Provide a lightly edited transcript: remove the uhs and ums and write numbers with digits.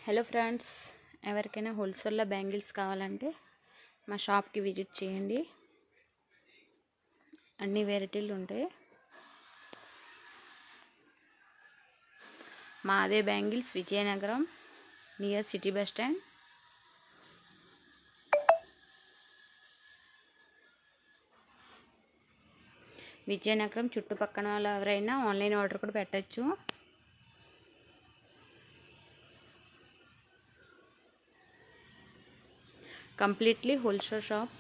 Hello friends, ఎవరికైనా హోల్సేల్లో bangles కావాలంటే మా షాప్కి విజిట్ చేయండి. అన్ని వెరైటీలు ఉంటాయి. మాదే bangles, Vizianagaram, near city bus stand. Vizianagaram చుట్టుపక్కన వాళ్ళు ఎవరైనా ఆన్లైన్ ఆర్డర్ కూడా పెట్టచ్చు. Completely wholesale shop.